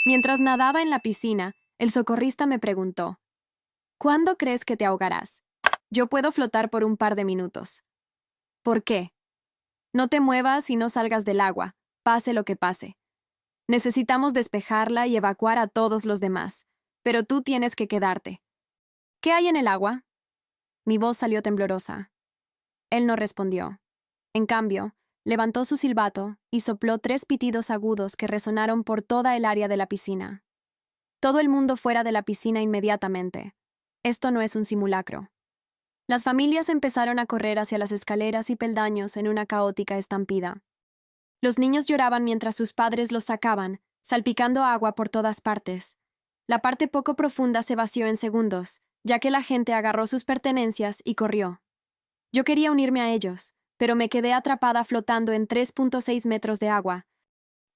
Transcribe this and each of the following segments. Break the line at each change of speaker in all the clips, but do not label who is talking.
Mientras nadaba en la piscina, el socorrista me preguntó, ¿cuándo crees que te ahogarás? Yo puedo flotar por un par de minutos. ¿Por qué? No te muevas y no salgas del agua, pase lo que pase. Necesitamos despejarla y evacuar a todos los demás, pero tú tienes que quedarte. ¿Qué hay en el agua? Mi voz salió temblorosa. Él no respondió. En cambio, levantó su silbato y sopló 3 pitidos agudos que resonaron por toda el área de la piscina. Todo el mundo fuera de la piscina inmediatamente. Esto no es un simulacro. Las familias empezaron a correr hacia las escaleras y peldaños en una caótica estampida. Los niños lloraban mientras sus padres los sacaban, salpicando agua por todas partes. La parte poco profunda se vació en segundos, ya que la gente agarró sus pertenencias y corrió. Yo quería unirme a ellos, pero me quedé atrapada flotando en 3.6 metros de agua,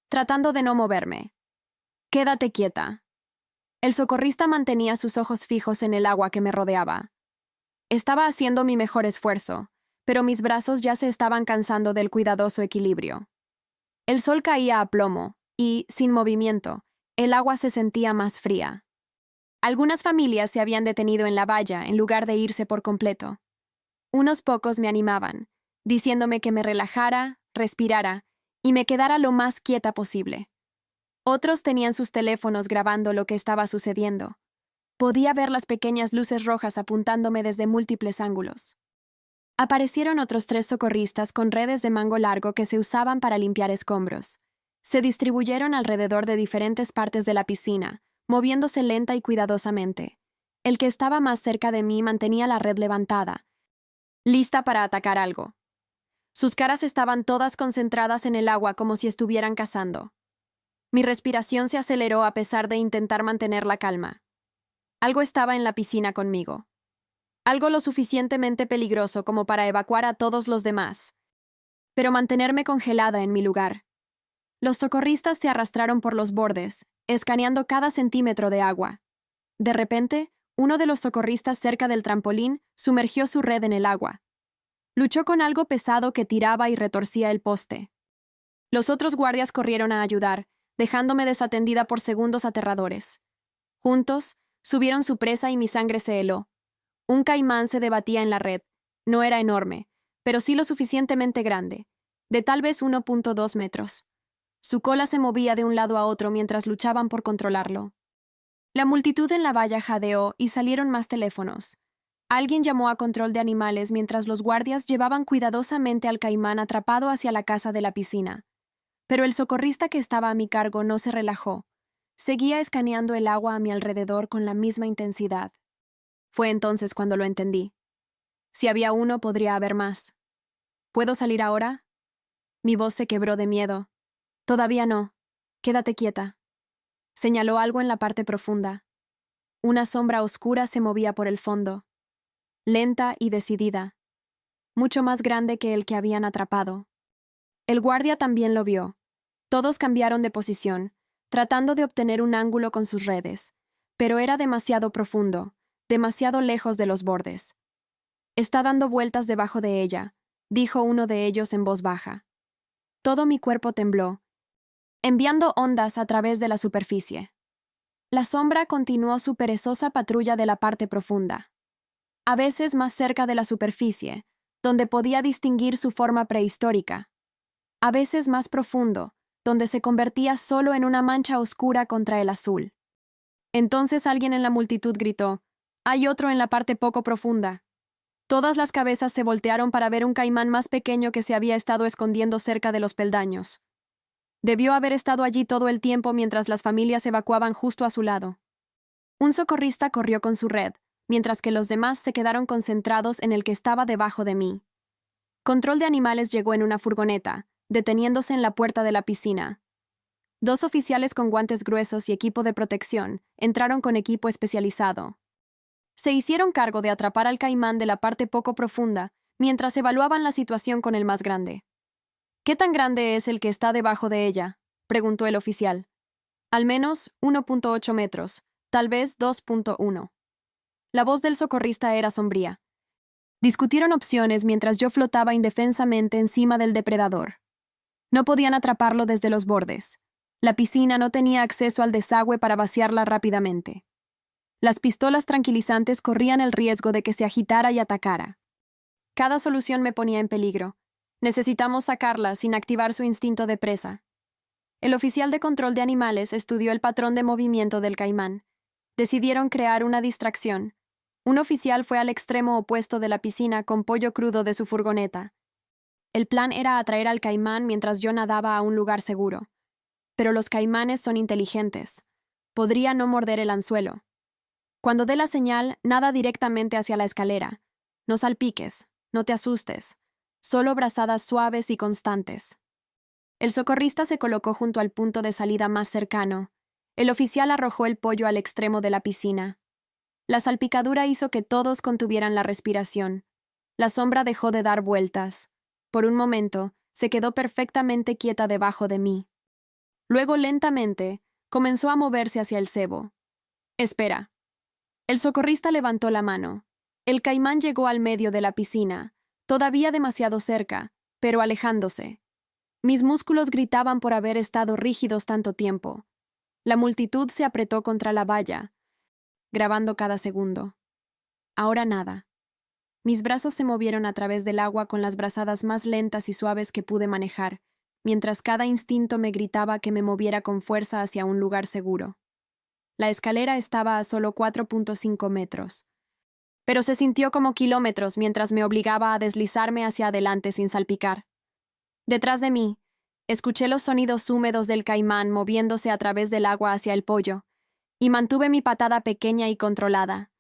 tratando de no moverme. «Quédate quieta». El socorrista mantenía sus ojos fijos en el agua que me rodeaba. Estaba haciendo mi mejor esfuerzo, pero mis brazos ya se estaban cansando del cuidadoso equilibrio. El sol caía a plomo y, sin movimiento, el agua se sentía más fría. Algunas familias se habían detenido en la valla en lugar de irse por completo. Unos pocos me animaban, diciéndome que me relajara, respirara y me quedara lo más quieta posible. Otros tenían sus teléfonos grabando lo que estaba sucediendo. Podía ver las pequeñas luces rojas apuntándome desde múltiples ángulos. Aparecieron otros 3 socorristas con redes de mango largo que se usaban para limpiar escombros. Se distribuyeron alrededor de diferentes partes de la piscina, moviéndose lenta y cuidadosamente. El que estaba más cerca de mí mantenía la red levantada, lista para atacar algo. Sus caras estaban todas concentradas en el agua como si estuvieran cazando. Mi respiración se aceleró a pesar de intentar mantener la calma. Algo estaba en la piscina conmigo. Algo lo suficientemente peligroso como para evacuar a todos los demás, pero mantenerme congelada en mi lugar. Los socorristas se arrastraron por los bordes, escaneando cada centímetro de agua. De repente, uno de los socorristas cerca del trampolín sumergió su red en el agua. Luchó con algo pesado que tiraba y retorcía el poste. Los otros guardias corrieron a ayudar, dejándome desatendida por segundos aterradores. Juntos, subieron su presa y mi sangre se heló. Un caimán se debatía en la red. No era enorme, pero sí lo suficientemente grande, de tal vez 1.2 metros. Su cola se movía de un lado a otro mientras luchaban por controlarlo. La multitud en la valla jadeó y salieron más teléfonos. Alguien llamó a control de animales mientras los guardias llevaban cuidadosamente al caimán atrapado hacia la casa de la piscina. Pero el socorrista que estaba a mi cargo no se relajó. Seguía escaneando el agua a mi alrededor con la misma intensidad. Fue entonces cuando lo entendí. Si había uno, podría haber más. ¿Puedo salir ahora? Mi voz se quebró de miedo. Todavía no. Quédate quieta. Señaló algo en la parte profunda. Una sombra oscura se movía por el fondo. Lenta y decidida. Mucho más grande que el que habían atrapado. El guardia también lo vio. Todos cambiaron de posición, tratando de obtener un ángulo con sus redes, pero era demasiado profundo, demasiado lejos de los bordes. «Está dando vueltas debajo de ella», dijo uno de ellos en voz baja. Todo mi cuerpo tembló, enviando ondas a través de la superficie. La sombra continuó su perezosa patrulla de la parte profunda, a veces más cerca de la superficie, donde podía distinguir su forma prehistórica, a veces más profundo, donde se convertía solo en una mancha oscura contra el azul. Entonces alguien en la multitud gritó, «Hay otro en la parte poco profunda». Todas las cabezas se voltearon para ver un caimán más pequeño que se había estado escondiendo cerca de los peldaños. Debió haber estado allí todo el tiempo mientras las familias evacuaban justo a su lado. Un socorrista corrió con su red, mientras que los demás se quedaron concentrados en el que estaba debajo de mí. Control de animales llegó en una furgoneta, deteniéndose en la puerta de la piscina. 2 oficiales con guantes gruesos y equipo de protección entraron con equipo especializado. Se hicieron cargo de atrapar al caimán de la parte poco profunda mientras evaluaban la situación con el más grande. «¿Qué tan grande es el que está debajo de ella?», preguntó el oficial. «Al menos 1.8 metros, tal vez 2.1». La voz del socorrista era sombría. Discutieron opciones mientras yo flotaba indefensamente encima del depredador. No podían atraparlo desde los bordes. La piscina no tenía acceso al desagüe para vaciarla rápidamente. Las pistolas tranquilizantes corrían el riesgo de que se agitara y atacara. Cada solución me ponía en peligro. Necesitamos sacarla sin activar su instinto de presa. El oficial de control de animales estudió el patrón de movimiento del caimán. Decidieron crear una distracción. Un oficial fue al extremo opuesto de la piscina con pollo crudo de su furgoneta. El plan era atraer al caimán mientras yo nadaba a un lugar seguro. Pero los caimanes son inteligentes. Podría no morder el anzuelo. Cuando dé la señal, nada directamente hacia la escalera. No salpiques, no te asustes. Solo brazadas suaves y constantes. El socorrista se colocó junto al punto de salida más cercano. El oficial arrojó el pollo al extremo de la piscina. La salpicadura hizo que todos contuvieran la respiración. La sombra dejó de dar vueltas. Por un momento, se quedó perfectamente quieta debajo de mí. Luego, lentamente, comenzó a moverse hacia el cebo. «Espera». El socorrista levantó la mano. El caimán llegó al medio de la piscina, todavía demasiado cerca, pero alejándose. Mis músculos gritaban por haber estado rígidos tanto tiempo. La multitud se apretó contra la valla, grabando cada segundo. Ahora nada. Mis brazos se movieron a través del agua con las brazadas más lentas y suaves que pude manejar, mientras cada instinto me gritaba que me moviera con fuerza hacia un lugar seguro. La escalera estaba a solo 4.5 metros, pero se sintió como kilómetros mientras me obligaba a deslizarme hacia adelante sin salpicar. Detrás de mí, escuché los sonidos húmedos del caimán moviéndose a través del agua hacia el pollo, y mantuve mi patada pequeña y controlada.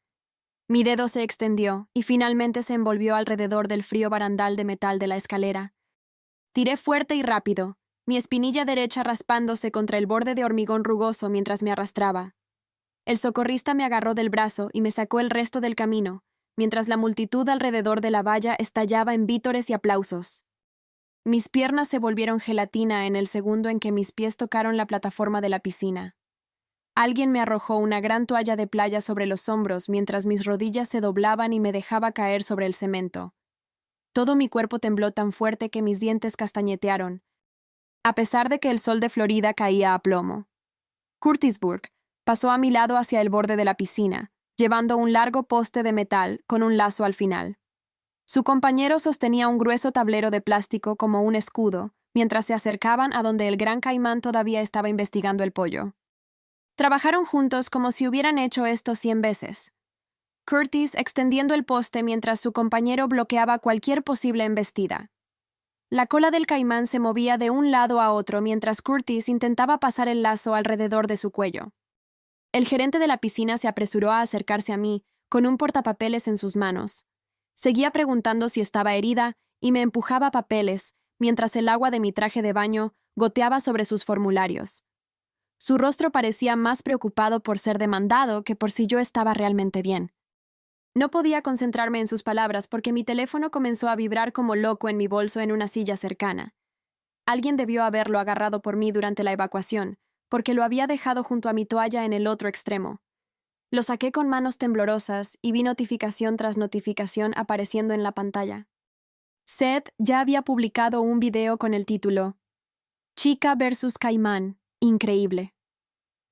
Mi dedo se extendió y finalmente se envolvió alrededor del frío barandal de metal de la escalera. Tiré fuerte y rápido, mi espinilla derecha raspándose contra el borde de hormigón rugoso mientras me arrastraba. El socorrista me agarró del brazo y me sacó el resto del camino, mientras la multitud alrededor de la valla estallaba en vítores y aplausos. Mis piernas se volvieron gelatina en el segundo en que mis pies tocaron la plataforma de la piscina. Alguien me arrojó una gran toalla de playa sobre los hombros mientras mis rodillas se doblaban y me dejaba caer sobre el cemento. Todo mi cuerpo tembló tan fuerte que mis dientes castañetearon, a pesar de que el sol de Florida caía a plomo. Curtisburg pasó a mi lado hacia el borde de la piscina, llevando un largo poste de metal con un lazo al final. Su compañero sostenía un grueso tablero de plástico como un escudo, mientras se acercaban a donde el gran caimán todavía estaba investigando el pollo. Trabajaron juntos como si hubieran hecho esto 100 veces. Curtis extendiendo el poste mientras su compañero bloqueaba cualquier posible embestida. La cola del caimán se movía de un lado a otro mientras Curtis intentaba pasar el lazo alrededor de su cuello. El gerente de la piscina se apresuró a acercarse a mí, con un portapapeles en sus manos. Seguía preguntando si estaba herida y me empujaba papeles, mientras el agua de mi traje de baño goteaba sobre sus formularios. Su rostro parecía más preocupado por ser demandado que por si yo estaba realmente bien. No podía concentrarme en sus palabras porque mi teléfono comenzó a vibrar como loco en mi bolso en una silla cercana. Alguien debió haberlo agarrado por mí durante la evacuación, porque lo había dejado junto a mi toalla en el otro extremo. Lo saqué con manos temblorosas y vi notificación tras notificación apareciendo en la pantalla. Seth ya había publicado un video con el título Chica versus Caimán, increíble.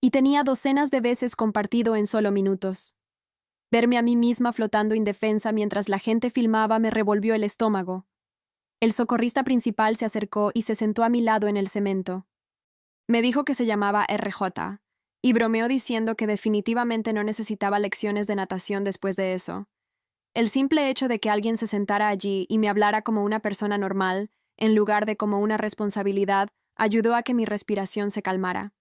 Y tenía docenas de veces compartido en solo minutos. Verme a mí misma flotando indefensa mientras la gente filmaba me revolvió el estómago. El socorrista principal se acercó y se sentó a mi lado en el cemento. Me dijo que se llamaba RJ, y bromeó diciendo que definitivamente no necesitaba lecciones de natación después de eso. El simple hecho de que alguien se sentara allí y me hablara como una persona normal, en lugar de como una responsabilidad, ayudó a que mi respiración se calmara.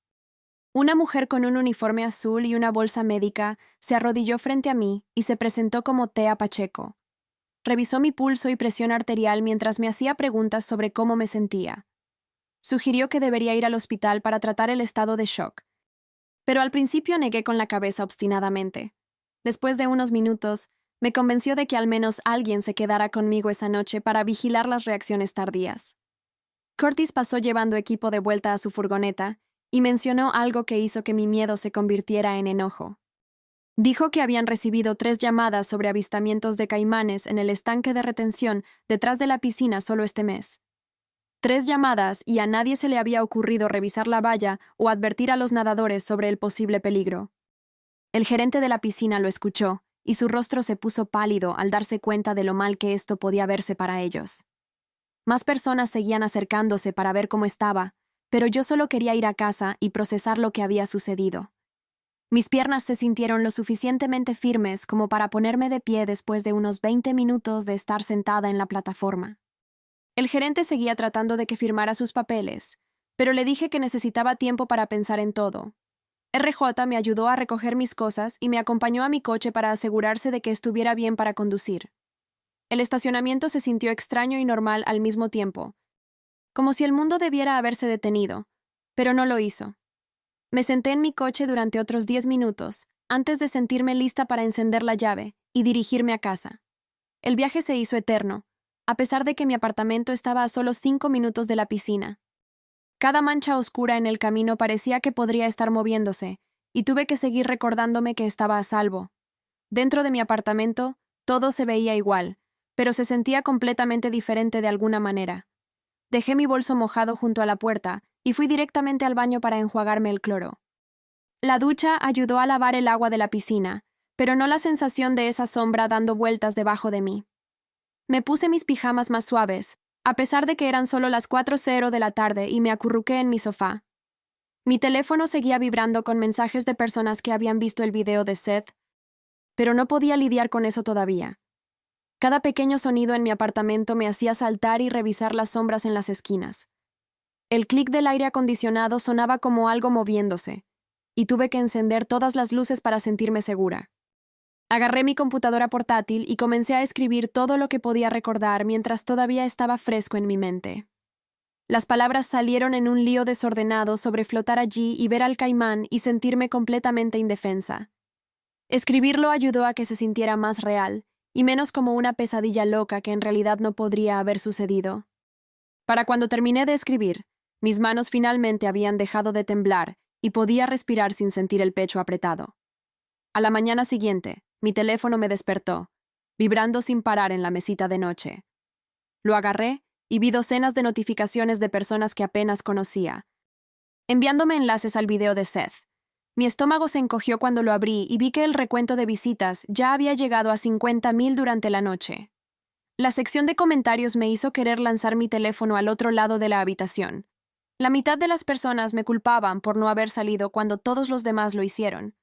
Una mujer con un uniforme azul y una bolsa médica se arrodilló frente a mí y se presentó como Tea Pacheco. Revisó mi pulso y presión arterial mientras me hacía preguntas sobre cómo me sentía. Sugirió que debería ir al hospital para tratar el estado de shock. Pero al principio negué con la cabeza obstinadamente. Después de unos minutos, me convenció de que al menos alguien se quedara conmigo esa noche para vigilar las reacciones tardías. Curtis pasó llevando equipo de vuelta a su furgoneta y mencionó algo que hizo que mi miedo se convirtiera en enojo. Dijo que habían recibido 3 llamadas sobre avistamientos de caimanes en el estanque de retención detrás de la piscina solo este mes. 3 llamadas y a nadie se le había ocurrido revisar la valla o advertir a los nadadores sobre el posible peligro. El gerente de la piscina lo escuchó y su rostro se puso pálido al darse cuenta de lo mal que esto podía verse para ellos. Más personas seguían acercándose para ver cómo estaba, pero yo solo quería ir a casa y procesar lo que había sucedido. Mis piernas se sintieron lo suficientemente firmes como para ponerme de pie después de unos 20 minutos de estar sentada en la plataforma. El gerente seguía tratando de que firmara sus papeles, pero le dije que necesitaba tiempo para pensar en todo. RJ me ayudó a recoger mis cosas y me acompañó a mi coche para asegurarse de que estuviera bien para conducir. El estacionamiento se sintió extraño y normal al mismo tiempo, como si el mundo debiera haberse detenido, pero no lo hizo. Me senté en mi coche durante otros 10 minutos, antes de sentirme lista para encender la llave y dirigirme a casa. El viaje se hizo eterno, a pesar de que mi apartamento estaba a solo 5 minutos de la piscina. Cada mancha oscura en el camino parecía que podría estar moviéndose, y tuve que seguir recordándome que estaba a salvo. Dentro de mi apartamento, todo se veía igual, pero se sentía completamente diferente de alguna manera. Dejé mi bolso mojado junto a la puerta y fui directamente al baño para enjuagarme el cloro. La ducha ayudó a lavar el agua de la piscina, pero no la sensación de esa sombra dando vueltas debajo de mí. Me puse mis pijamas más suaves, a pesar de que eran solo las 4:00 de la tarde, y me acurruqué en mi sofá. Mi teléfono seguía vibrando con mensajes de personas que habían visto el video de Seth, pero no podía lidiar con eso todavía. Cada pequeño sonido en mi apartamento me hacía saltar y revisar las sombras en las esquinas. El clic del aire acondicionado sonaba como algo moviéndose, y tuve que encender todas las luces para sentirme segura. Agarré mi computadora portátil y comencé a escribir todo lo que podía recordar mientras todavía estaba fresco en mi mente. Las palabras salieron en un lío desordenado sobre flotar allí y ver al caimán y sentirme completamente indefensa. Escribirlo ayudó a que se sintiera más real, y menos como una pesadilla loca que en realidad no podría haber sucedido. Para cuando terminé de escribir, mis manos finalmente habían dejado de temblar y podía respirar sin sentir el pecho apretado. A la mañana siguiente, mi teléfono me despertó, vibrando sin parar en la mesita de noche. Lo agarré y vi docenas de notificaciones de personas que apenas conocía, enviándome enlaces al video de Seth. Mi estómago se encogió cuando lo abrí y vi que el recuento de visitas ya había llegado a 50,000 durante la noche. La sección de comentarios me hizo querer lanzar mi teléfono al otro lado de la habitación. La mitad de las personas me culpaban por no haber salido cuando todos los demás lo hicieron,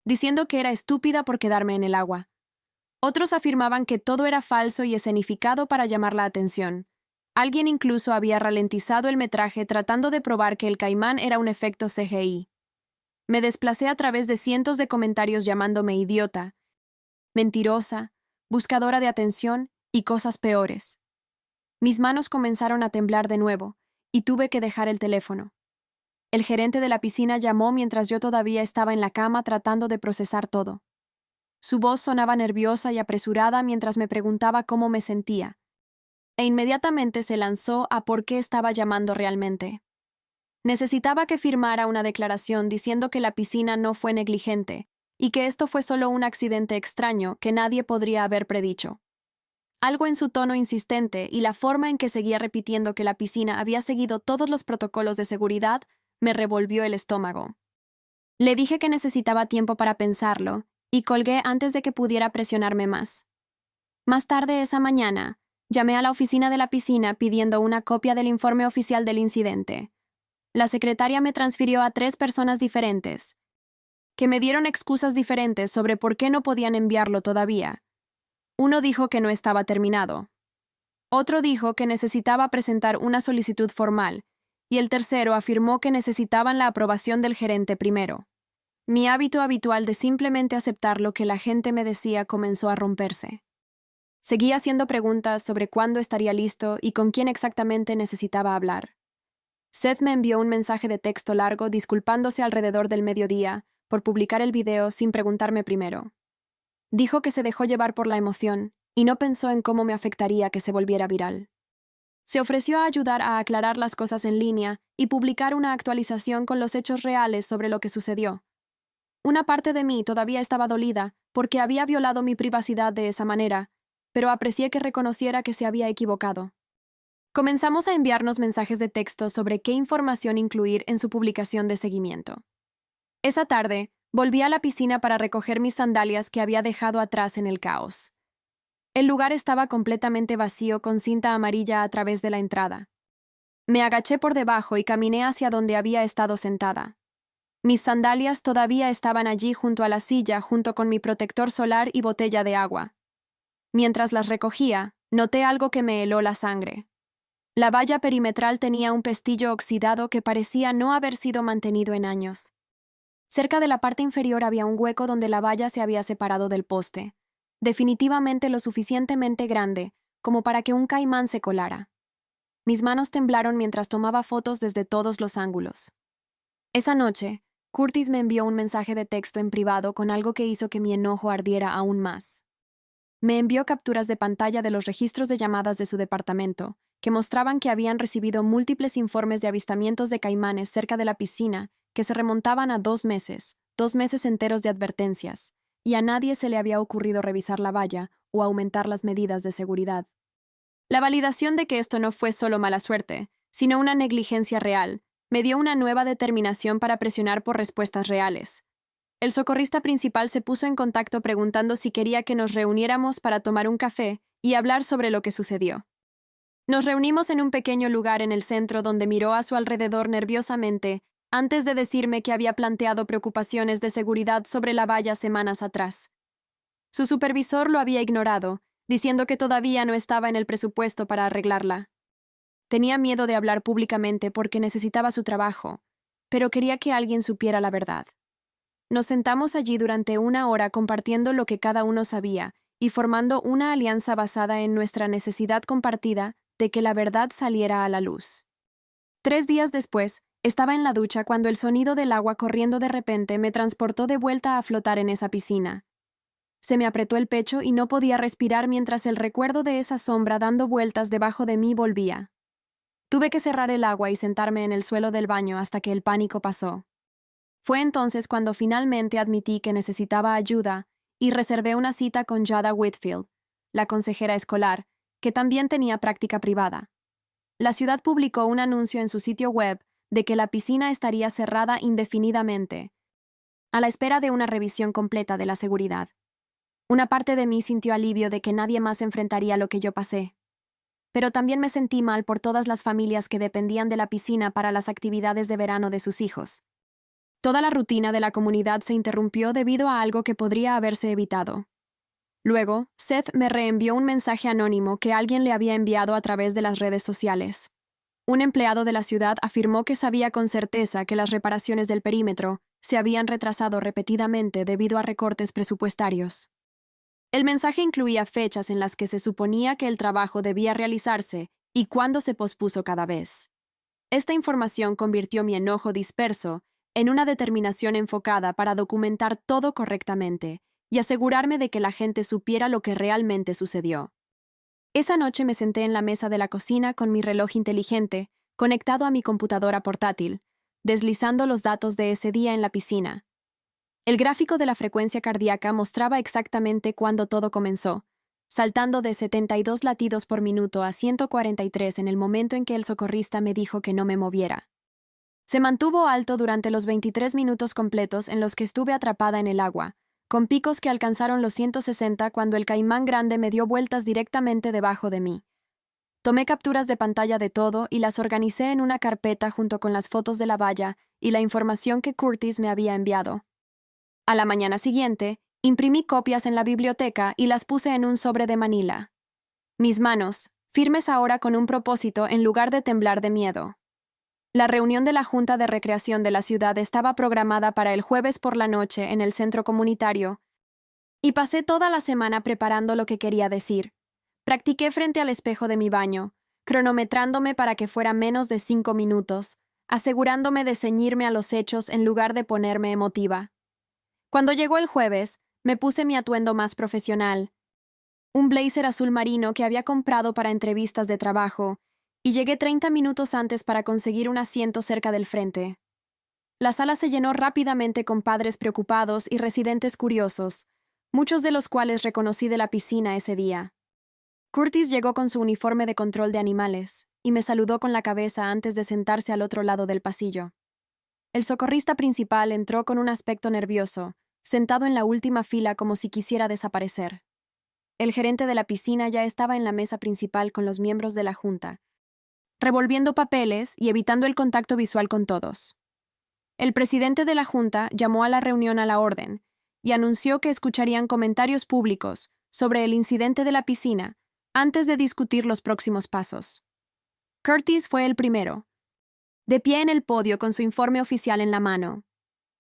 diciendo que era estúpida por quedarme en el agua. Otros afirmaban que todo era falso y escenificado para llamar la atención. Alguien incluso había ralentizado el metraje tratando de probar que el caimán era un efecto CGI. Me desplacé a través de cientos de comentarios llamándome idiota, mentirosa, buscadora de atención y cosas peores. Mis manos comenzaron a temblar de nuevo y tuve que dejar el teléfono. El gerente de la piscina llamó mientras yo todavía estaba en la cama tratando de procesar todo. Su voz sonaba nerviosa y apresurada mientras me preguntaba cómo me sentía, e inmediatamente se lanzó a por qué estaba llamando realmente. Necesitaba que firmara una declaración diciendo que la piscina no fue negligente y que esto fue solo un accidente extraño que nadie podría haber predicho. Algo en su tono insistente y la forma en que seguía repitiendo que la piscina había seguido todos los protocolos de seguridad me revolvió el estómago. Le dije que necesitaba tiempo para pensarlo y colgué antes de que pudiera presionarme más. Más tarde esa mañana, llamé a la oficina de la piscina pidiendo una copia del informe oficial del incidente. La secretaria me transfirió a 3 personas diferentes, que me dieron excusas diferentes sobre por qué no podían enviarlo todavía. Uno dijo que no estaba terminado. Otro dijo que necesitaba presentar una solicitud formal, y el tercero afirmó que necesitaban la aprobación del gerente primero. Mi hábito habitual de simplemente aceptar lo que la gente me decía comenzó a romperse. Seguí haciendo preguntas sobre cuándo estaría listo y con quién exactamente necesitaba hablar. Seth me envió un mensaje de texto largo disculpándose alrededor del mediodía por publicar el video sin preguntarme primero. Dijo que se dejó llevar por la emoción y no pensó en cómo me afectaría que se volviera viral. Se ofreció a ayudar a aclarar las cosas en línea y publicar una actualización con los hechos reales sobre lo que sucedió. Una parte de mí todavía estaba dolida porque había violado mi privacidad de esa manera, pero aprecié que reconociera que se había equivocado. Comenzamos a enviarnos mensajes de texto sobre qué información incluir en su publicación de seguimiento. Esa tarde, volví a la piscina para recoger mis sandalias que había dejado atrás en el caos. El lugar estaba completamente vacío con cinta amarilla a través de la entrada. Me agaché por debajo y caminé hacia donde había estado sentada. Mis sandalias todavía estaban allí junto a la silla junto con mi protector solar y botella de agua. Mientras las recogía, noté algo que me heló la sangre. La valla perimetral tenía un pestillo oxidado que parecía no haber sido mantenido en años. Cerca de la parte inferior había un hueco donde la valla se había separado del poste, definitivamente lo suficientemente grande como para que un caimán se colara. Mis manos temblaron mientras tomaba fotos desde todos los ángulos. Esa noche, Curtis me envió un mensaje de texto en privado con algo que hizo que mi enojo ardiera aún más. Me envió capturas de pantalla de los registros de llamadas de su departamento, que mostraban que habían recibido múltiples informes de avistamientos de caimanes cerca de la piscina que se remontaban a 2 meses enteros de advertencias, y a nadie se le había ocurrido revisar la valla o aumentar las medidas de seguridad. La validación de que esto no fue solo mala suerte, sino una negligencia real, me dio una nueva determinación para presionar por respuestas reales. El socorrista principal se puso en contacto preguntando si quería que nos reuniéramos para tomar un café y hablar sobre lo que sucedió. Nos reunimos en un pequeño lugar en el centro donde miró a su alrededor nerviosamente antes de decirme que había planteado preocupaciones de seguridad sobre la valla semanas atrás. Su supervisor lo había ignorado, diciendo que todavía no estaba en el presupuesto para arreglarla. Tenía miedo de hablar públicamente porque necesitaba su trabajo, pero quería que alguien supiera la verdad. Nos sentamos allí durante 1 hora compartiendo lo que cada uno sabía y formando una alianza basada en nuestra necesidad compartida de que la verdad saliera a la luz. 3 días después, estaba en la ducha cuando el sonido del agua corriendo de repente me transportó de vuelta a flotar en esa piscina. Se me apretó el pecho y no podía respirar mientras el recuerdo de esa sombra dando vueltas debajo de mí volvía. Tuve que cerrar el agua y sentarme en el suelo del baño hasta que el pánico pasó. Fue entonces cuando finalmente admití que necesitaba ayuda y reservé una cita con Jada Whitfield, la consejera escolar, que también tenía práctica privada. La ciudad publicó un anuncio en su sitio web de que la piscina estaría cerrada indefinidamente, a la espera de una revisión completa de la seguridad. Una parte de mí sintió alivio de que nadie más enfrentaría lo que yo pasé. Pero también me sentí mal por todas las familias que dependían de la piscina para las actividades de verano de sus hijos. Toda la rutina de la comunidad se interrumpió debido a algo que podría haberse evitado. Luego, Seth me reenvió un mensaje anónimo que alguien le había enviado a través de las redes sociales. Un empleado de la ciudad afirmó que sabía con certeza que las reparaciones del perímetro se habían retrasado repetidamente debido a recortes presupuestarios. El mensaje incluía fechas en las que se suponía que el trabajo debía realizarse y cuándo se pospuso cada vez. Esta información convirtió mi enojo disperso en una determinación enfocada para documentar todo correctamente y asegurarme de que la gente supiera lo que realmente sucedió. Esa noche me senté en la mesa de la cocina con mi reloj inteligente, conectado a mi computadora portátil, deslizando los datos de ese día en la piscina. El gráfico de la frecuencia cardíaca mostraba exactamente cuándo todo comenzó, saltando de 72 latidos por minuto a 143 en el momento en que el socorrista me dijo que no me moviera. Se mantuvo alto durante los 23 minutos completos en los que estuve atrapada en el agua, con picos que alcanzaron los 160 cuando el caimán grande me dio vueltas directamente debajo de mí. Tomé capturas de pantalla de todo y las organicé en una carpeta junto con las fotos de la valla y la información que Curtis me había enviado. A la mañana siguiente, imprimí copias en la biblioteca y las puse en un sobre de manila. Mis manos, firmes ahora con un propósito en lugar de temblar de miedo. La reunión de la Junta de Recreación de la ciudad estaba programada para el jueves por la noche en el centro comunitario, y pasé toda la semana preparando lo que quería decir. Practiqué frente al espejo de mi baño, cronometrándome para que fuera menos de 5 minutos, asegurándome de ceñirme a los hechos en lugar de ponerme emotiva. Cuando llegó el jueves, me puse mi atuendo más profesional, un blazer azul marino que había comprado para entrevistas de trabajo, y llegué 30 minutos antes para conseguir un asiento cerca del frente. La sala se llenó rápidamente con padres preocupados y residentes curiosos, muchos de los cuales reconocí de la piscina ese día. Curtis llegó con su uniforme de control de animales, y me saludó con la cabeza antes de sentarse al otro lado del pasillo. El socorrista principal entró con un aspecto nervioso, sentado en la última fila como si quisiera desaparecer. El gerente de la piscina ya estaba en la mesa principal con los miembros de la junta, revolviendo papeles y evitando el contacto visual con todos. El presidente de la junta llamó a la reunión a la orden y anunció que escucharían comentarios públicos sobre el incidente de la piscina antes de discutir los próximos pasos. Curtis fue el primero, de pie en el podio con su informe oficial en la mano.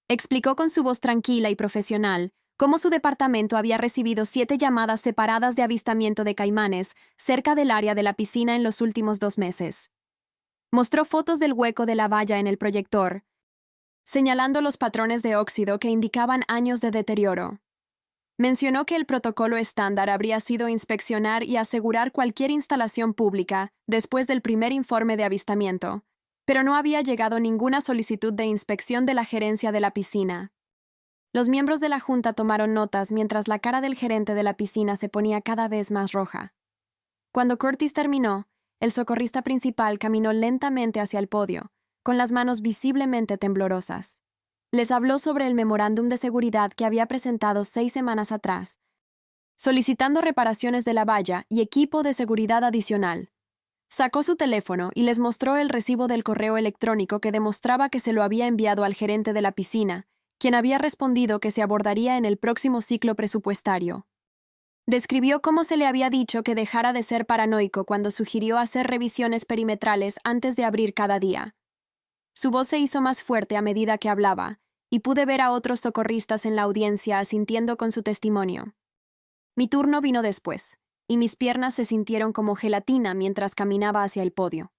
Explicó con su voz tranquila y profesional cómo su departamento había recibido 7 llamadas separadas de avistamiento de caimanes cerca del área de la piscina en los últimos 2 meses. Mostró fotos del hueco de la valla en el proyector, señalando los patrones de óxido que indicaban años de deterioro. Mencionó que el protocolo estándar habría sido inspeccionar y asegurar cualquier instalación pública después del primer informe de avistamiento, pero no había llegado ninguna solicitud de inspección de la gerencia de la piscina. Los miembros de la junta tomaron notas mientras la cara del gerente de la piscina se ponía cada vez más roja. Cuando Curtis terminó, el socorrista principal caminó lentamente hacia el podio, con las manos visiblemente temblorosas. Les habló sobre el memorándum de seguridad que había presentado 6 semanas atrás, solicitando reparaciones de la valla y equipo de seguridad adicional. Sacó su teléfono y les mostró el recibo del correo electrónico que demostraba que se lo había enviado al gerente de la piscina, quien había respondido que se abordaría en el próximo ciclo presupuestario. Describió cómo se le había dicho que dejara de ser paranoico cuando sugirió hacer revisiones perimetrales antes de abrir cada día. Su voz se hizo más fuerte a medida que hablaba, y pude ver a otros socorristas en la audiencia asintiendo con su testimonio. Mi turno vino después, y mis piernas se sintieron como gelatina mientras caminaba hacia el podio.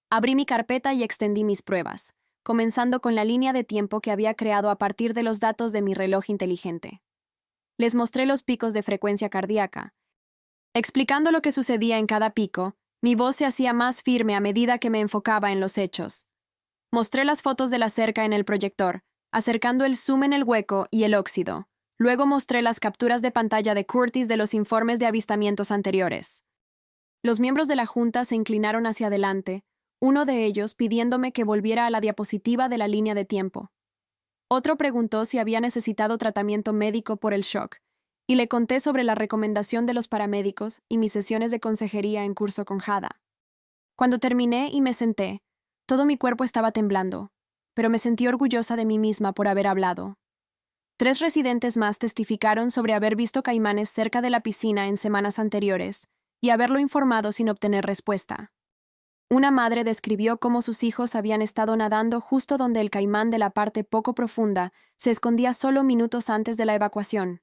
Abrí mi carpeta y extendí mis pruebas, comenzando con la línea de tiempo que había creado a partir de los datos de mi reloj inteligente. Les mostré los picos de frecuencia cardíaca. Explicando lo que sucedía en cada pico, mi voz se hacía más firme a medida que me enfocaba en los hechos. Mostré las fotos de la cerca en el proyector, acercando el zoom en el hueco y el óxido. Luego mostré las capturas de pantalla de Curtis de los informes de avistamientos anteriores. Los miembros de la junta se inclinaron hacia adelante, uno de ellos pidiéndome que volviera a la diapositiva de la línea de tiempo. Otro preguntó si había necesitado tratamiento médico por el shock, y le conté sobre la recomendación de los paramédicos y mis sesiones de consejería en curso con Hada. Cuando terminé y me senté, todo mi cuerpo estaba temblando, pero me sentí orgullosa de mí misma por haber hablado. 3 residentes más testificaron sobre haber visto caimanes cerca de la piscina en semanas anteriores y haberlo informado sin obtener respuesta. Una madre describió cómo sus hijos habían estado nadando justo donde el caimán de la parte poco profunda se escondía solo minutos antes de la evacuación.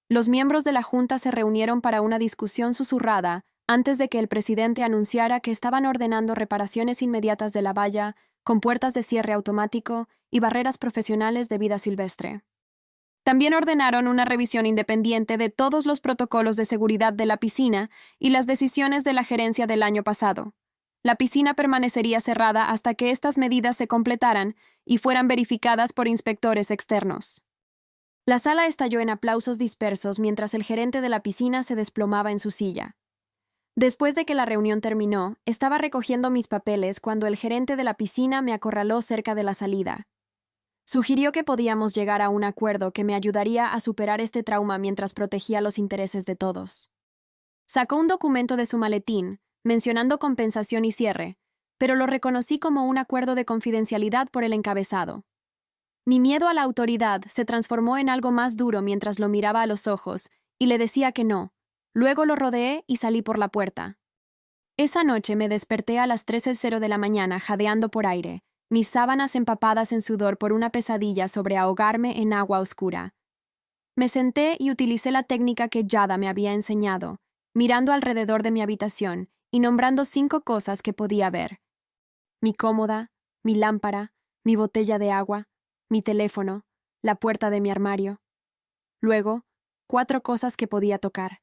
Los miembros de la junta se reunieron para una discusión susurrada antes de que el presidente anunciara que estaban ordenando reparaciones inmediatas de la valla, con puertas de cierre automático y barreras profesionales de vida silvestre. También ordenaron una revisión independiente de todos los protocolos de seguridad de la piscina y las decisiones de la gerencia del año pasado. La piscina permanecería cerrada hasta que estas medidas se completaran y fueran verificadas por inspectores externos. La sala estalló en aplausos dispersos mientras el gerente de la piscina se desplomaba en su silla. Después de que la reunión terminó, estaba recogiendo mis papeles cuando el gerente de la piscina me acorraló cerca de la salida. Sugirió que podíamos llegar a un acuerdo que me ayudaría a superar este trauma mientras protegía los intereses de todos. Sacó un documento de su maletín, mencionando compensación y cierre, pero lo reconocí como un acuerdo de confidencialidad por el encabezado. Mi miedo a la autoridad se transformó en algo más duro mientras lo miraba a los ojos y le decía que no. Luego lo rodeé y salí por la puerta. Esa noche me desperté a las 3:00 de la mañana jadeando por aire, mis sábanas empapadas en sudor por una pesadilla sobre ahogarme en agua oscura. Me senté y utilicé la técnica que Jada me había enseñado, mirando alrededor de mi habitación y nombrando 5 cosas que podía ver. Mi cómoda, mi lámpara, mi botella de agua, mi teléfono, la puerta de mi armario. Luego, 4 cosas que podía tocar: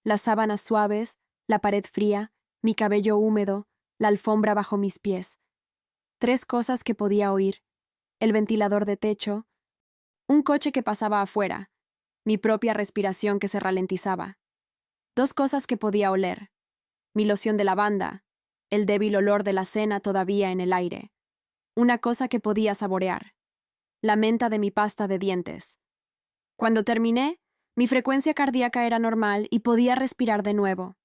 las sábanas suaves, la pared fría, mi cabello húmedo, la alfombra bajo mis pies. 3 cosas que podía oír: el ventilador de techo, un coche que pasaba afuera, mi propia respiración que se ralentizaba. 2 cosas que podía oler: mi loción de lavanda, el débil olor de la cena todavía en el aire. Una cosa que podía saborear. La menta de mi pasta de dientes. Cuando terminé, mi frecuencia cardíaca era normal y podía respirar de nuevo.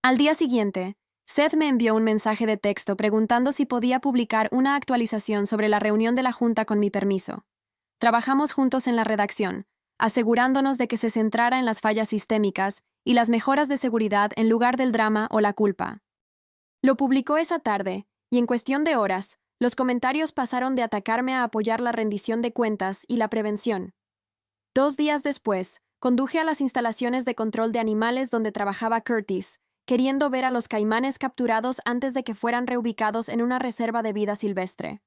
Al día siguiente, Seth me envió un mensaje de texto preguntando si podía publicar una actualización sobre la reunión de la Junta con mi permiso. Trabajamos juntos en la redacción, asegurándonos de que se centrara en las fallas sistémicas y las mejoras de seguridad en lugar del drama o la culpa. Lo publicó esa tarde, y en cuestión de horas, los comentarios pasaron de atacarme a apoyar la rendición de cuentas y la prevención. 2 días después, conduje a las instalaciones de control de animales donde trabajaba Curtis, queriendo ver a los caimanes capturados antes de que fueran reubicados en una reserva de vida silvestre.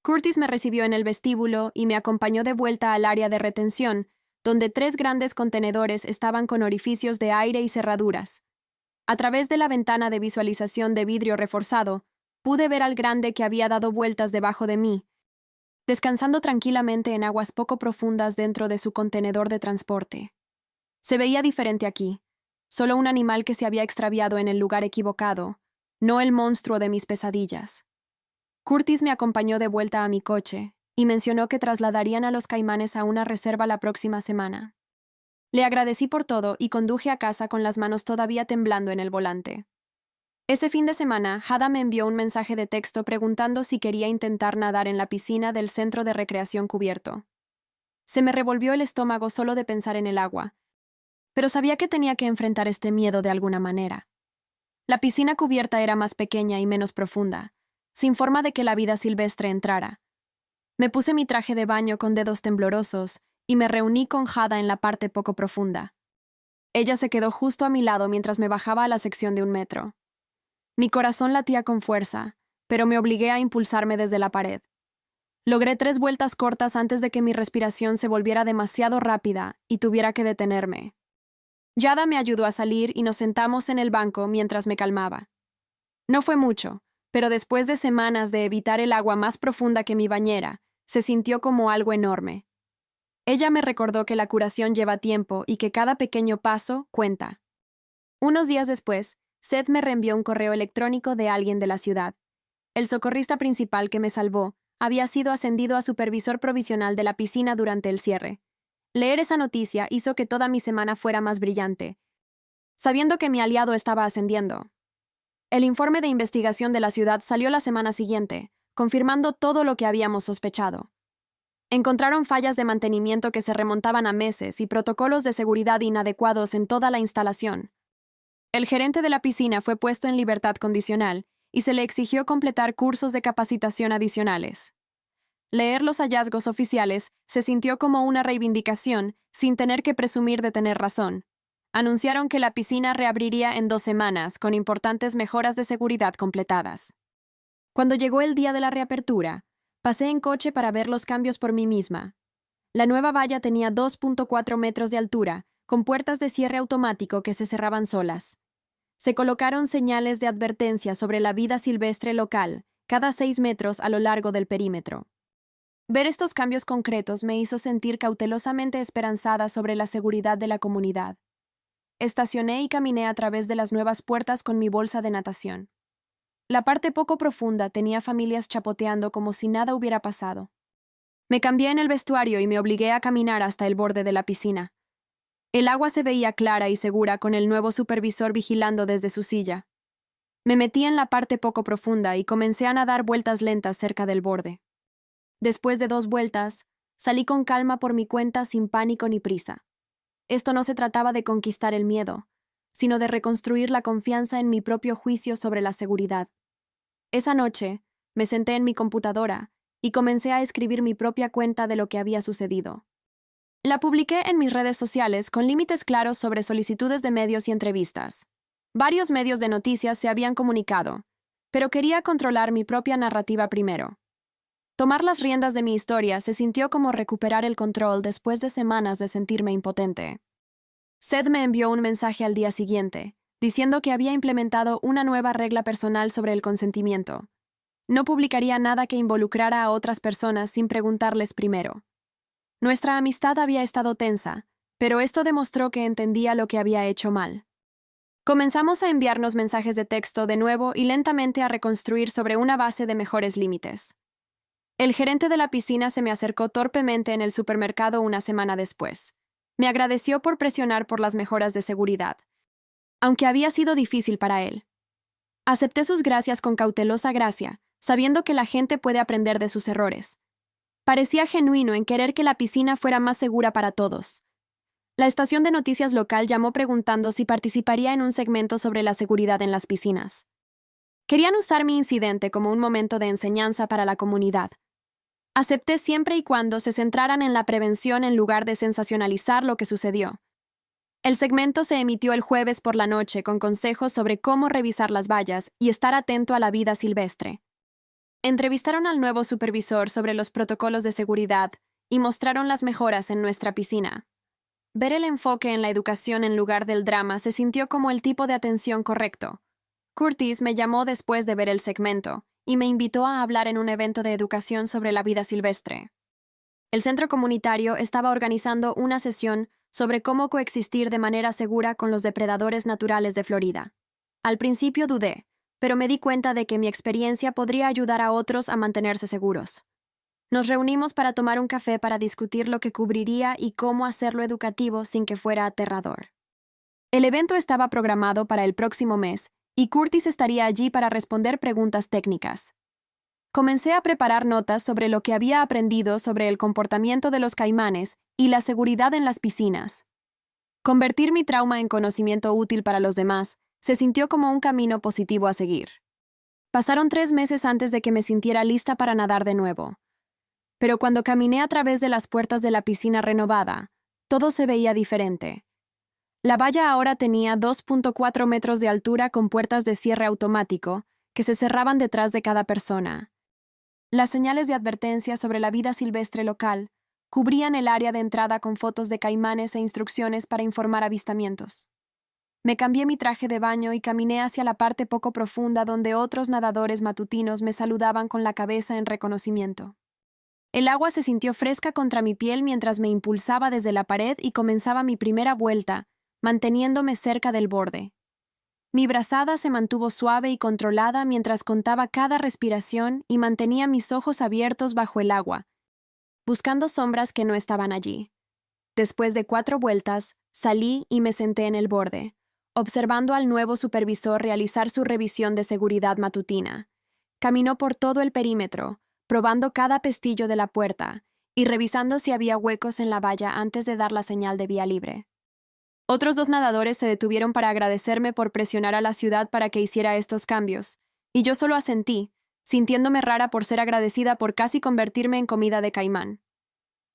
Curtis me recibió en el vestíbulo y me acompañó de vuelta al área de retención, donde 3 grandes contenedores estaban con orificios de aire y cerraduras. A través de la ventana de visualización de vidrio reforzado, pude ver al grande que había dado vueltas debajo de mí, descansando tranquilamente en aguas poco profundas dentro de su contenedor de transporte. Se veía diferente aquí, solo un animal que se había extraviado en el lugar equivocado, no el monstruo de mis pesadillas. Curtis me acompañó de vuelta a mi coche y mencionó que trasladarían a los caimanes a una reserva la próxima semana. Le agradecí por todo y conduje a casa con las manos todavía temblando en el volante. Ese fin de semana, Hada me envió un mensaje de texto preguntando si quería intentar nadar en la piscina del centro de recreación cubierto. Se me revolvió el estómago solo de pensar en el agua, pero sabía que tenía que enfrentar este miedo de alguna manera. La piscina cubierta era más pequeña y menos profunda, sin forma de que la vida silvestre entrara. Me puse mi traje de baño con dedos temblorosos y me reuní con Hada en la parte poco profunda. Ella se quedó justo a mi lado mientras me bajaba a la sección de 1 metro. Mi corazón latía con fuerza, pero me obligué a impulsarme desde la pared. Logré 3 vueltas cortas antes de que mi respiración se volviera demasiado rápida y tuviera que detenerme. Yada me ayudó a salir y nos sentamos en el banco mientras me calmaba. No fue mucho, pero después de semanas de evitar el agua más profunda que mi bañera, se sintió como algo enorme. Ella me recordó que la curación lleva tiempo y que cada pequeño paso cuenta. Unos días después, Seth me reenvió un correo electrónico de alguien de la ciudad. El socorrista principal que me salvó había sido ascendido a supervisor provisional de la piscina durante el cierre. Leer esa noticia hizo que toda mi semana fuera más brillante, sabiendo que mi aliado estaba ascendiendo. El informe de investigación de la ciudad salió la semana siguiente, confirmando todo lo que habíamos sospechado. Encontraron fallas de mantenimiento que se remontaban a meses y protocolos de seguridad inadecuados en toda la instalación. El gerente de la piscina fue puesto en libertad condicional y se le exigió completar cursos de capacitación adicionales. Leer los hallazgos oficiales se sintió como una reivindicación sin tener que presumir de tener razón. Anunciaron que la piscina reabriría en 2 semanas con importantes mejoras de seguridad completadas. Cuando llegó el día de la reapertura, pasé en coche para ver los cambios por mí misma. La nueva valla tenía 2.4 metros de altura, con puertas de cierre automático que se cerraban solas. Se colocaron señales de advertencia sobre la vida silvestre local, cada 6 metros a lo largo del perímetro. Ver estos cambios concretos me hizo sentir cautelosamente esperanzada sobre la seguridad de la comunidad. Estacioné y caminé a través de las nuevas puertas con mi bolsa de natación. La parte poco profunda tenía familias chapoteando como si nada hubiera pasado. Me cambié en el vestuario y me obligué a caminar hasta el borde de la piscina. El agua se veía clara y segura con el nuevo supervisor vigilando desde su silla. Me metí en la parte poco profunda y comencé a nadar vueltas lentas cerca del borde. Después de 2 vueltas, salí con calma por mi cuenta sin pánico ni prisa. Esto no se trataba de conquistar el miedo, sino de reconstruir la confianza en mi propio juicio sobre la seguridad. Esa noche, me senté en mi computadora y comencé a escribir mi propia cuenta de lo que había sucedido. La publiqué en mis redes sociales con límites claros sobre solicitudes de medios y entrevistas. Varios medios de noticias se habían comunicado, pero quería controlar mi propia narrativa primero. Tomar las riendas de mi historia se sintió como recuperar el control después de semanas de sentirme impotente. Seth me envió un mensaje al día siguiente, diciendo que había implementado una nueva regla personal sobre el consentimiento. No publicaría nada que involucrara a otras personas sin preguntarles primero. Nuestra amistad había estado tensa, pero esto demostró que entendía lo que había hecho mal. Comenzamos a enviarnos mensajes de texto de nuevo y lentamente a reconstruir sobre una base de mejores límites. El gerente de la piscina se me acercó torpemente en el supermercado una semana después. Me agradeció por presionar por las mejoras de seguridad, aunque había sido difícil para él. Acepté sus gracias con cautelosa gracia, sabiendo que la gente puede aprender de sus errores. Parecía genuino en querer que la piscina fuera más segura para todos. La estación de noticias local llamó preguntando si participaría en un segmento sobre la seguridad en las piscinas. Querían usar mi incidente como un momento de enseñanza para la comunidad. Acepté siempre y cuando se centraran en la prevención en lugar de sensacionalizar lo que sucedió. El segmento se emitió el jueves por la noche con consejos sobre cómo revisar las vallas y estar atento a la vida silvestre. Entrevistaron al nuevo supervisor sobre los protocolos de seguridad y mostraron las mejoras en nuestra piscina. Ver el enfoque en la educación en lugar del drama se sintió como el tipo de atención correcto. Curtis me llamó después de ver el segmento y me invitó a hablar en un evento de educación sobre la vida silvestre. El centro comunitario estaba organizando una sesión sobre cómo coexistir de manera segura con los depredadores naturales de Florida. Al principio dudé, pero me di cuenta de que mi experiencia podría ayudar a otros a mantenerse seguros. Nos reunimos para tomar un café para discutir lo que cubriría y cómo hacerlo educativo sin que fuera aterrador. El evento estaba programado para el próximo mes, y Curtis estaría allí para responder preguntas técnicas. Comencé a preparar notas sobre lo que había aprendido sobre el comportamiento de los caimanes y la seguridad en las piscinas. Convertir mi trauma en conocimiento útil para los demás se sintió como un camino positivo a seguir. Pasaron 3 meses antes de que me sintiera lista para nadar de nuevo. Pero cuando caminé a través de las puertas de la piscina renovada, todo se veía diferente. La valla ahora tenía 2.4 metros de altura con puertas de cierre automático que se cerraban detrás de cada persona. Las señales de advertencia sobre la vida silvestre local cubrían el área de entrada con fotos de caimanes e instrucciones para informar avistamientos. Me cambié mi traje de baño y caminé hacia la parte poco profunda donde otros nadadores matutinos me saludaban con la cabeza en reconocimiento. El agua se sintió fresca contra mi piel mientras me impulsaba desde la pared y comenzaba mi primera vuelta, manteniéndome cerca del borde. Mi brazada se mantuvo suave y controlada mientras contaba cada respiración y mantenía mis ojos abiertos bajo el agua, buscando sombras que no estaban allí. Después de 4 vueltas, salí y me senté en el borde, observando al nuevo supervisor realizar su revisión de seguridad matutina. Caminó por todo el perímetro, probando cada pestillo de la puerta y revisando si había huecos en la valla antes de dar la señal de vía libre. Otros 2 nadadores se detuvieron para agradecerme por presionar a la ciudad para que hiciera estos cambios, y yo solo asentí, sintiéndome rara por ser agradecida por casi convertirme en comida de caimán.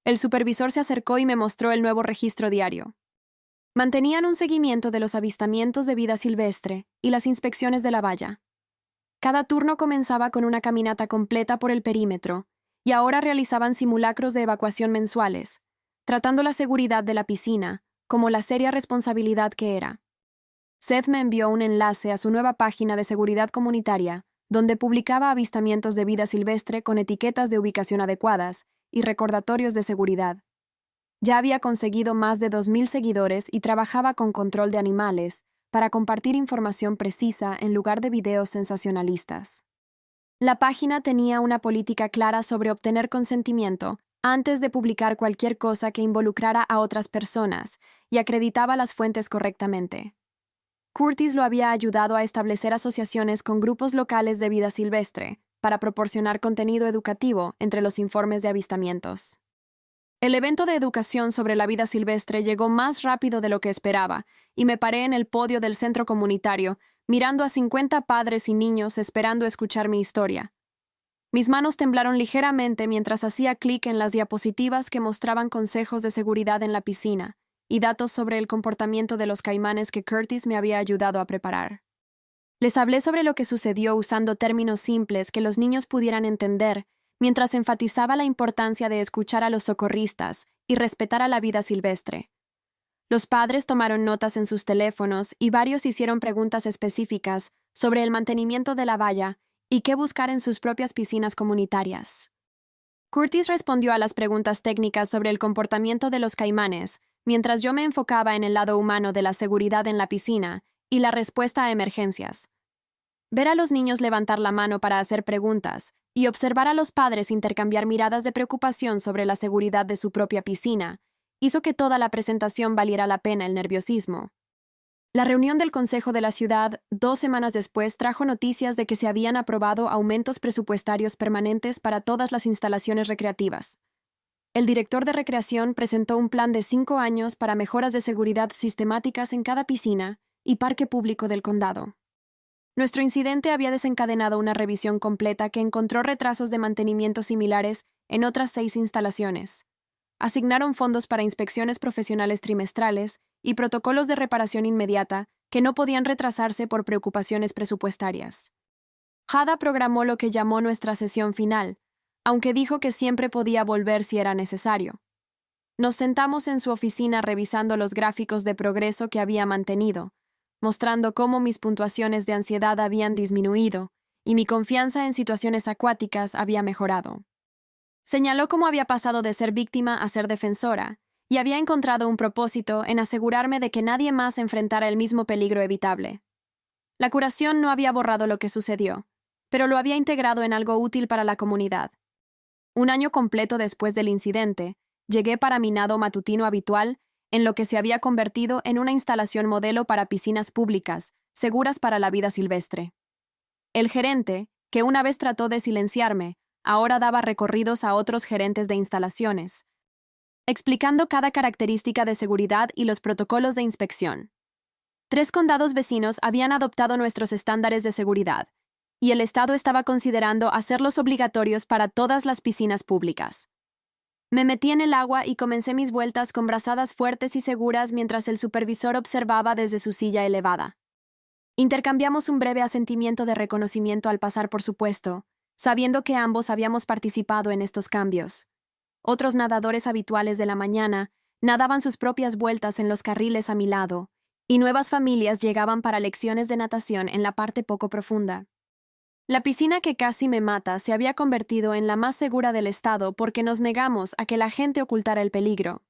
El supervisor se acercó y me mostró el nuevo registro diario. Mantenían un seguimiento de los avistamientos de vida silvestre y las inspecciones de la valla. Cada turno comenzaba con una caminata completa por el perímetro, y ahora realizaban simulacros de evacuación mensuales, tratando la seguridad de la piscina como la seria responsabilidad que era. Seth me envió un enlace a su nueva página de seguridad comunitaria, donde publicaba avistamientos de vida silvestre con etiquetas de ubicación adecuadas y recordatorios de seguridad. Ya había conseguido más de 2,000 seguidores y trabajaba con control de animales para compartir información precisa en lugar de videos sensacionalistas. La página tenía una política clara sobre obtener consentimiento antes de publicar cualquier cosa que involucrara a otras personas y acreditaba las fuentes correctamente. Curtis lo había ayudado a establecer asociaciones con grupos locales de vida silvestre para proporcionar contenido educativo entre los informes de avistamientos. El evento de educación sobre la vida silvestre llegó más rápido de lo que esperaba y me paré en el podio del centro comunitario, mirando a 50 padres y niños esperando escuchar mi historia. Mis manos temblaron ligeramente mientras hacía clic en las diapositivas que mostraban consejos de seguridad en la piscina y datos sobre el comportamiento de los caimanes que Curtis me había ayudado a preparar. Les hablé sobre lo que sucedió usando términos simples que los niños pudieran entender, mientras enfatizaba la importancia de escuchar a los socorristas y respetar a la vida silvestre. Los padres tomaron notas en sus teléfonos y varios hicieron preguntas específicas sobre el mantenimiento de la valla y qué buscar en sus propias piscinas comunitarias. Curtis respondió a las preguntas técnicas sobre el comportamiento de los caimanes, mientras yo me enfocaba en el lado humano de la seguridad en la piscina y la respuesta a emergencias. Ver a los niños levantar la mano para hacer preguntas y observar a los padres intercambiar miradas de preocupación sobre la seguridad de su propia piscina hizo que toda la presentación valiera la pena el nerviosismo. La reunión del Consejo de la Ciudad, 2 semanas después, trajo noticias de que se habían aprobado aumentos presupuestarios permanentes para todas las instalaciones recreativas. El director de recreación presentó un plan de 5 años para mejoras de seguridad sistemáticas en cada piscina y parque público del condado. Nuestro incidente había desencadenado una revisión completa que encontró retrasos de mantenimiento similares en otras 6 instalaciones. Asignaron fondos para inspecciones profesionales trimestrales y protocolos de reparación inmediata que no podían retrasarse por preocupaciones presupuestarias. Hada programó lo que llamó nuestra sesión final, aunque dijo que siempre podía volver si era necesario. Nos sentamos en su oficina revisando los gráficos de progreso que había mantenido, mostrando cómo mis puntuaciones de ansiedad habían disminuido y mi confianza en situaciones acuáticas había mejorado. Señaló cómo había pasado de ser víctima a ser defensora, y había encontrado un propósito en asegurarme de que nadie más enfrentara el mismo peligro evitable. La curación no había borrado lo que sucedió, pero lo había integrado en algo útil para la comunidad. Un año completo después del incidente, llegué para mi nado matutino habitual en lo que se había convertido en una instalación modelo para piscinas públicas, seguras para la vida silvestre. El gerente, que una vez trató de silenciarme, ahora daba recorridos a otros gerentes de instalaciones, explicando cada característica de seguridad y los protocolos de inspección. 3 condados vecinos habían adoptado nuestros estándares de seguridad, y el Estado estaba considerando hacerlos obligatorios para todas las piscinas públicas. Me metí en el agua y comencé mis vueltas con brazadas fuertes y seguras mientras el supervisor observaba desde su silla elevada. Intercambiamos un breve asentimiento de reconocimiento al pasar por su puesto, sabiendo que ambos habíamos participado en estos cambios. Otros nadadores habituales de la mañana nadaban sus propias vueltas en los carriles a mi lado, y nuevas familias llegaban para lecciones de natación en la parte poco profunda. La piscina que casi me mata se había convertido en la más segura del estado porque nos negamos a que la gente ocultara el peligro.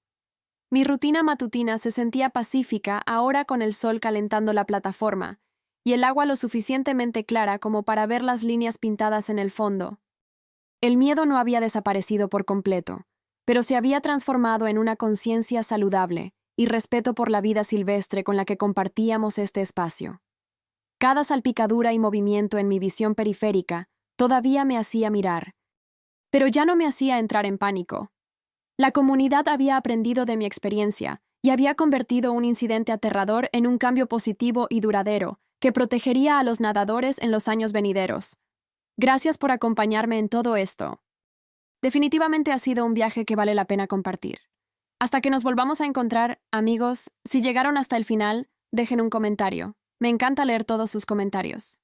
Mi rutina matutina se sentía pacífica ahora con el sol calentando la plataforma, y el agua lo suficientemente clara como para ver las líneas pintadas en el fondo. El miedo no había desaparecido por completo, pero se había transformado en una conciencia saludable y respeto por la vida silvestre con la que compartíamos este espacio. Cada salpicadura y movimiento en mi visión periférica todavía me hacía mirar, pero ya no me hacía entrar en pánico. La comunidad había aprendido de mi experiencia y había convertido un incidente aterrador en un cambio positivo y duradero que protegería a los nadadores en los años venideros. Gracias por acompañarme en todo esto. Definitivamente ha sido un viaje que vale la pena compartir. Hasta que nos volvamos a encontrar, amigos, si llegaron hasta el final, dejen un comentario. Me encanta leer todos sus comentarios.